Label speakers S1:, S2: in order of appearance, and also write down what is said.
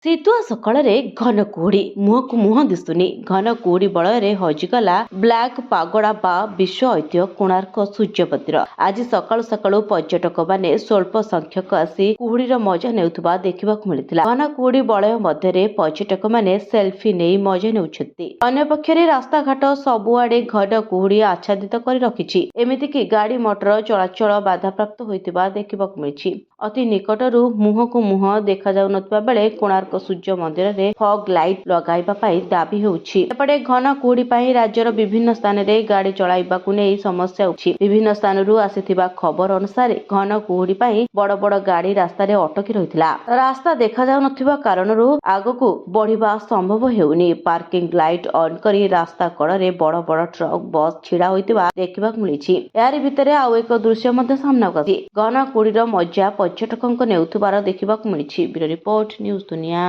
S1: ଶୀତୁଆ ସକାଳରେ ଘନ କୁହୁଡ଼ି, ମୁହଁକୁ ମୁହଁ ଦିଶୁନି। ଘନ କୁହୁଡ଼ି ବଳୟରେ ହଜିଗଲା ବ୍ଲାକ୍ ପାଗୋଡା ବା ବିଶ୍ୱ ଐତିହ୍ୟ କୋଣାର୍କ ସୂର୍ଯ୍ୟ ମନ୍ଦିର। ଆଜି ସକାଳୁ ସକାଳୁ ପର୍ଯ୍ୟଟକମାନେ ସ୍ୱଳ୍ପ ସଂଖ୍ୟକ ଆସି କୁହୁଡ଼ିର ମଜା ନେଉଥିବା ଦେଖିବାକୁ ମିଳିଥିଲା। ଘନ କୁହୁଡ଼ି ବଳୟ ମଧ୍ୟରେ ପର୍ଯ୍ୟଟକମାନେ ସେଲ୍ଫି ନେଇ ମଜା ନେଉଛନ୍ତି। ଅନ୍ୟପକ୍ଷରେ ରାସ୍ତାଘାଟ ସବୁଆଡେ ଘନ କୁହୁଡ଼ି ଆଚ୍ଛାଦିତ କରି ରଖିଛି। ଏମିତିକି ଗାଡ଼ି ମଟର ଚଳାଚଳ ବାଧାପ୍ରାପ୍ତ ହୋଇଥିବା ଦେଖିବାକୁ ମିଳିଛି। ଅତି ନିକଟରୁ ମୁହଁକୁ ମୁହଁ ଦେଖାଯାଉନଥିବା ବେଳେ କୋଣାର୍କ ସୂର୍ଯ୍ୟ ମନ୍ଦିରରେ ଫଗ୍ ଲାଇଟ୍ ଲଗାଇବା ପାଇଁ ଦାବି ହେଉଛି। ଏପଟେ ଘନ କୁହୁଡ଼ି ପାଇଁ ରାଜ୍ୟର ବିଭିନ୍ନ ସ୍ଥାନରେ ଗାଡ଼ି ଚଳାଇବାକୁ ନେଇ ସମସ୍ୟା ହେଉଛି। ବିଭିନ୍ନ ସ୍ଥାନରୁ ଆସିଥିବା ଖବର ଅନୁସାରେ ଘନ କୁହୁଡ଼ି ପାଇଁ ବଡ଼ ବଡ଼ ଗାଡ଼ି ରାସ୍ତାରେ ଅଟକି ରହିଥିଲା। ରାସ୍ତା ଦେଖାଯାଉନଥିବା କାରଣରୁ ଆଗକୁ ବଢିବା ସମ୍ଭବ ହେଉନି। ପାର୍କିଂ ଲାଇଟ୍ ଅନ୍ କରି ରାସ୍ତା କଡ଼ରେ ବଡ଼ ବଡ଼ ଟ୍ରକ୍ ବସ୍ ଛିଡ଼ା ହୋଇଥିବା ଦେଖିବାକୁ ମିଳିଛି। ଏହାରି ଭିତରେ ଆଉ ଏକ ଦୃଶ୍ୟ ମଧ୍ୟ ସାମ୍ନାକୁ ଆସିଛି। ଘନ କୁହୁଡ଼ିର ମଜା ପର୍ଯ୍ୟଟକଙ୍କ ନେଉଥିବାର ଦେଖିବାକୁ ମିଳିଛି। ବ୍ୟୁରୋ ରିପୋର୍ଟ, ନ୍ୟୁଜ୍ ଦୁନିଆ।